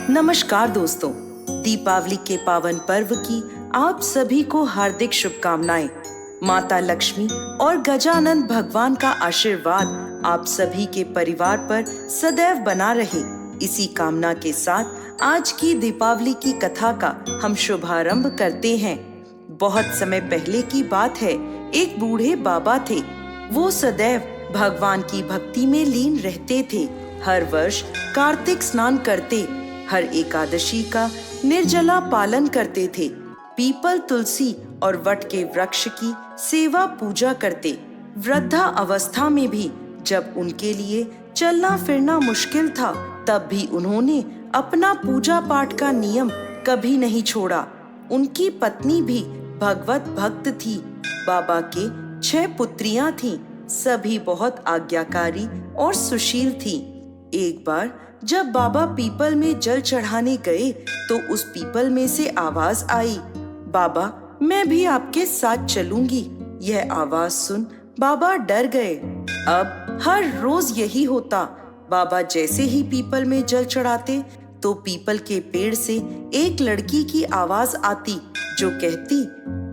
नमस्कार दोस्तों, दीपावली के पावन पर्व की आप सभी को हार्दिक शुभकामनाएं। माता लक्ष्मी और गजानन भगवान का आशीर्वाद आप सभी के परिवार पर सदैव बना रहे, इसी कामना के साथ आज की दीपावली की कथा का हम शुभारंभ करते हैं। बहुत समय पहले की बात है, एक बूढ़े बाबा थे। वो सदैव भगवान की भक्ति में लीन रहते थे। हर वर्ष कार्तिक स्नान करते, हर एकादशी का निर्जला पालन करते थे। पीपल, तुलसी और वट के वृक्ष की सेवा पूजा करते। वृद्धा अवस्था में भी जब उनके लिए चलना फिरना मुश्किल था, तब भी उन्होंने अपना पूजा पाठ का नियम कभी नहीं छोड़ा। उनकी पत्नी भी भगवत भक्त थी। बाबा के 6 पुत्रियां थीं, सभी बहुत आज्ञाकारी और सुशील थीं। एक बार जब बाबा पीपल में जल चढ़ाने गए तो उस पीपल में से आवाज आई, बाबा मैं भी आपके साथ चलूंगी। यह आवाज सुन बाबा डर गए। अब हर रोज यही होता। बाबा जैसे ही पीपल में जल चढ़ाते तो पीपल के पेड़ से एक लड़की की आवाज आती जो कहती,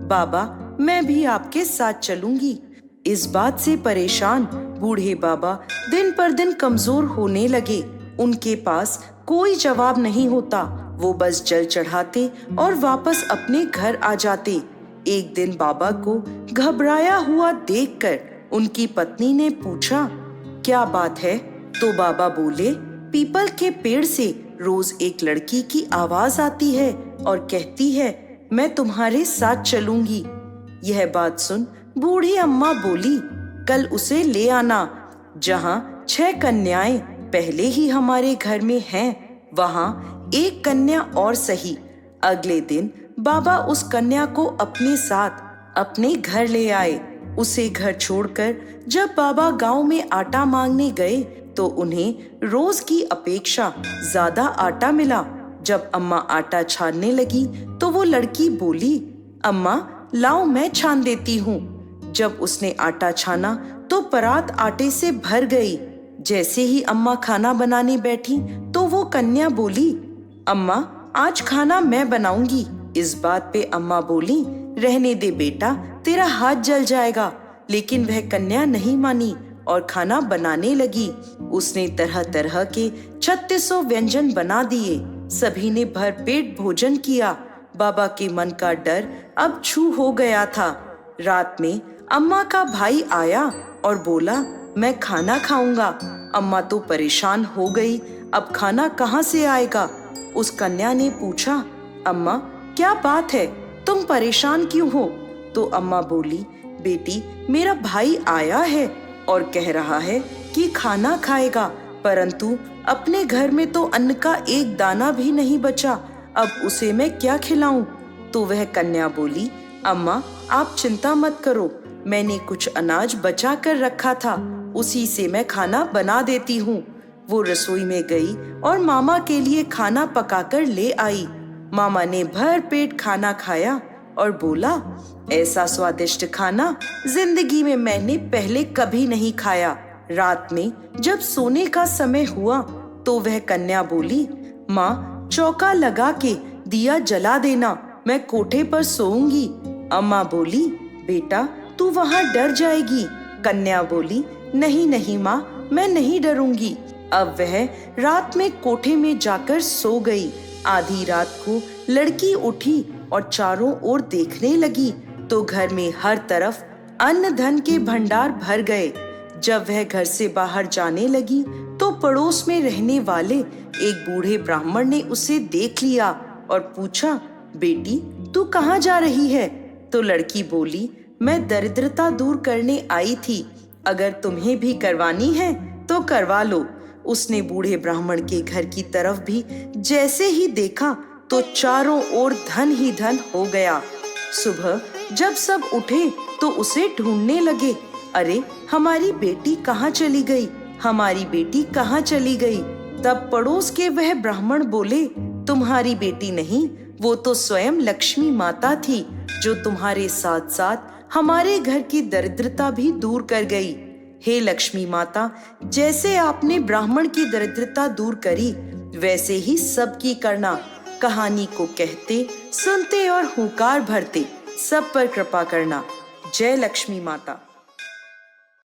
बाबा मैं भी आपके साथ चलूंगी। इस बात से परेशान बूढ़े बाबा दिन पर दिन कमजोर होने लगे। उनके पास कोई जवाब नहीं होता। वो बस जल चढ़ाते और वापस अपने घर आ जाते। एक दिन बाबा को घबराया हुआ देखकर उनकी पत्नी ने पूछा, क्या बात है? तो बाबा बोले, पीपल के पेड़ से रोज एक लड़की की आवाज आती है और कहती है मैं तुम्हारे साथ चलूंगी। यह बात सुन बूढ़ी अम्मा बोली, कल उसे ले आना। जहाँ 6 कन्याएं पहले ही हमारे घर में हैं, वहाँ एक कन्या और सही। अगले दिन बाबा उस कन्या को अपने साथ अपने घर ले आए। उसे घर छोड़कर जब बाबा गांव में आटा मांगने गए तो उन्हें रोज की अपेक्षा ज्यादा आटा मिला। जब अम्मा आटा छानने लगी तो वो लड़की बोली, अम्मा लाओ मैं छान देती हूँ। जब उसने आटा छाना तो परात आटे से भर गई। जैसे ही अम्मा खाना बनाने बैठी तो वो कन्या बोली, अम्मा आज खाना मैं बनाऊंगी। इस बात पे अम्मा बोली, रहने दे बेटा, तेरा हाथ जल जाएगा। लेकिन वह कन्या नहीं मानी और खाना बनाने लगी। उसने तरह तरह के 3600 व्यंजन बना दिए। सभी ने भरपेट भोजन किया। बाबा के मन का डर अब छू हो गया था। रात में अम्मा का भाई आया और बोला, मैं खाना खाऊंगा। अम्मा तो परेशान हो गई, अब खाना कहाँ से आएगा? उस कन्या ने पूछा, अम्मा क्या बात है, तुम परेशान क्यों हो? तो अम्मा बोली, बेटी मेरा भाई आया है और कह रहा है कि खाना खाएगा, परंतु अपने घर में तो अन्न का एक दाना भी नहीं बचा। अब उसे मैं क्या खिलाऊं? तो वह कन्या बोली, अम्मा आप चिंता मत करो, मैंने कुछ अनाज बचा कर रखा था, उसी से मैं खाना बना देती हूँ। वो रसोई में गई और मामा के लिए खाना पकाकर ले आई। मामा ने भर पेट खाना खाया और बोला, ऐसा स्वादिष्ट खाना जिंदगी में मैंने पहले कभी नहीं खाया। रात में जब सोने का समय हुआ तो वह कन्या बोली, माँ चौका लगा के दिया जला देना, मैं कोठे पर सोऊंगी। अम्मा बोली, बेटा तू वहाँ डर जाएगी। कन्या बोली, नहीं नहीं माँ, मैं नहीं डरूंगी। अब वह रात में कोठे में जाकर सो गई। आधी रात को लड़की उठी और चारों ओर देखने लगी तो घर में हर तरफ अन्न धन के भंडार भर गए। जब वह घर से बाहर जाने लगी तो पड़ोस में रहने वाले एक बूढ़े ब्राह्मण ने उसे देख लिया और पूछा, बेटी तू कहाँ जा रही है? तो लड़की बोली, मैं दरिद्रता दूर करने आई थी, अगर तुम्हें भी करवानी है तो करवा लो। उसने बूढ़े ब्राह्मण के घर की तरफ भी जैसे ही देखा तो चारों ओर धन ही धन हो गया। सुबह जब सब उठे तो उसे ढूंढने लगे। अरे हमारी बेटी कहाँ चली गई, हमारी बेटी कहाँ चली गई? तब पड़ोस के वह ब्राह्मण बोले, तुम्हारी बेटी नहीं, वो तो स्वयं लक्ष्मी माता थी जो तुम्हारे साथ साथ हमारे घर की दरिद्रता भी दूर कर गई। हे लक्ष्मी माता, जैसे आपने ब्राह्मण की दरिद्रता दूर करी, वैसे ही सबकी करना। कहानी को कहते, सुनते और हुंकार भरते सब पर कृपा करना। जय लक्ष्मी माता।